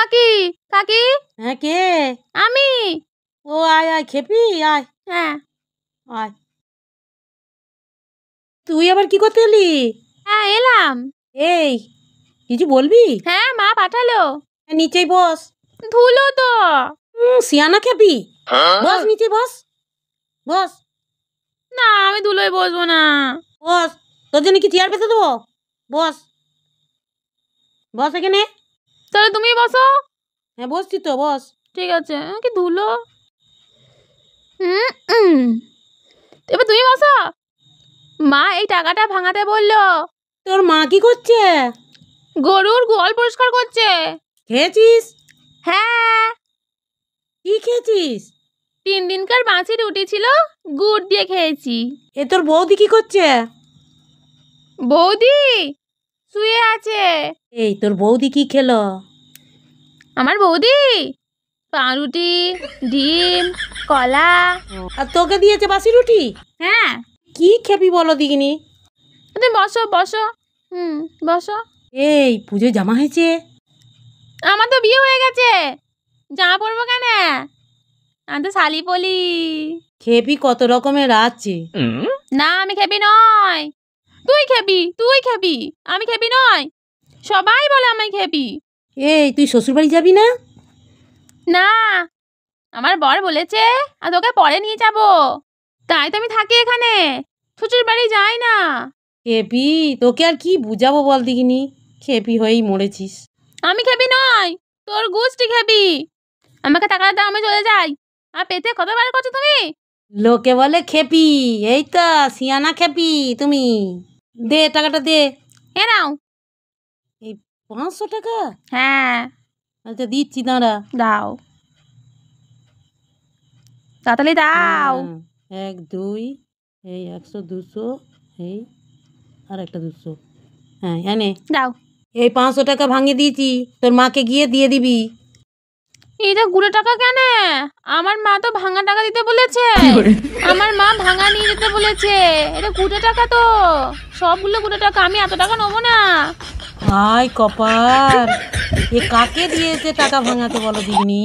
কাকি কাকি। হ্যাঁ কে? আমি। ও আয় আয় খেপি আয়। হ্যাঁ আয়। তুই আবার কি করতে এলি? হ্যাঁ এলাম। এই কিছু বলবি? হ্যাঁ মা পাঠালো। নিচেই বস। ধুলো তো। সিয়ানা খেপি, বস নিচে বস। বস। না আমি ধুলোয় বসবো না। বস, তোর জন্য কি চেয়ার পেতে দেবো? বস বস এখানে। তাহলে তুমি বসো। হ্যাঁ বসছি তো, বস। ঠিক আছে। কি ধুলো। এবার তুমি বসো। মা এই টাকাটা ভাঙাতে বললো। তোর মা কি করছে? গরুর গোয়াল পরিষ্কার করছে। খেয়েছিস? হ্যাঁ। কি খেয়েছিস? 3 দিনকার বাঁচি রুটি ছিল, গুড় দিয়ে খেয়েছি। এ তোর বৌদি কি করছে? বৌদি শুয়ে আছে। এই তোর বৌদি কি খেলো? আমার বৌদি পাউরুটি, ডিম, কলা। আর তোকে দিয়েছে বাসি রুটি? হ্যাঁ। কি খেপি বলো দিগিনি? তুমি বসো বসো। বসো। এই পুজোয় জামা হয়েছে? আমার তো বিয়ে হয়ে গেছে, জামা পরবো কেন? আমি তো শালি পলি। খেপি কত রকমের আছে। না আমি খেপি নয়। তুই খেপি, তুই খেপি। আমি খেপি নয়। সবাই বলে আমি খেপি। এই তুই শ্বশুরবাড়ি যাবি না? না আমার বর বলেছে আর তোকে পরে নিয়ে যাব, তাই তো আমি থাকি এখানে, শ্বশুর বাড়ি যাই না। খেপি তোকে আর কি বুঝাবো বল দিগিনি, খেপি হয়েই মরেছিস। আমি খেপি নয়, তোর গোষ্ঠী খেপি। আমাকে টাকা দাও, আমি চলে যাই। আর পেতে কতবার করছো তুমি? লোকে বলে খেপি, এই তো সিয়ানা খেপি তুমি। দে টাকাটা দে। এ নাও। এই 500 টাকা? হ্যাঁ আচ্ছা দিচ্ছি, দাঁড়া। দাও, তাড়াতাড়ি দাও। 1 2 এই 100 200 এই আর একটা 200। হ্যাঁ এনে দাও। এই 500 টাকা ভাঙিয়ে দিয়েছি, তোর মাকে গিয়ে দিয়ে দিবি। এইটা গুড়ে টাকা কেন? আমার মা তো ভাঙা টাকা দিতে বলেছে। আমার মা ভাঙা নিয়ে যেতে বলেছে। এটা গুড়ে টাকা তো, সবগুলো গুড়ে টাকা। আমি এত টাকা নেবো না। হাই কপাল, এ কাকে দিয়েছে টাকা ভাঙাতে বলো দিগনি?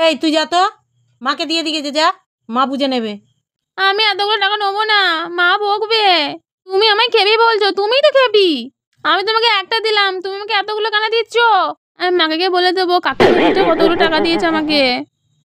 এই তুই যা তো, মাকে দিয়ে দিয়েছে, যা, মা বুঝে নেবে। আমি এতগুলো টাকা নেবো না, মা বকবে। তুমি আমায় খেবি বলছো, তুমিই তো খেবি। আমি তোমাকে একটা দিলাম, তুমি আমাকে এতগুলো কেন দিচ্ছ? আমি মাকে গিয়ে বলে দেবো কাকা কতগুলো টাকা দিয়েছে আমাকে।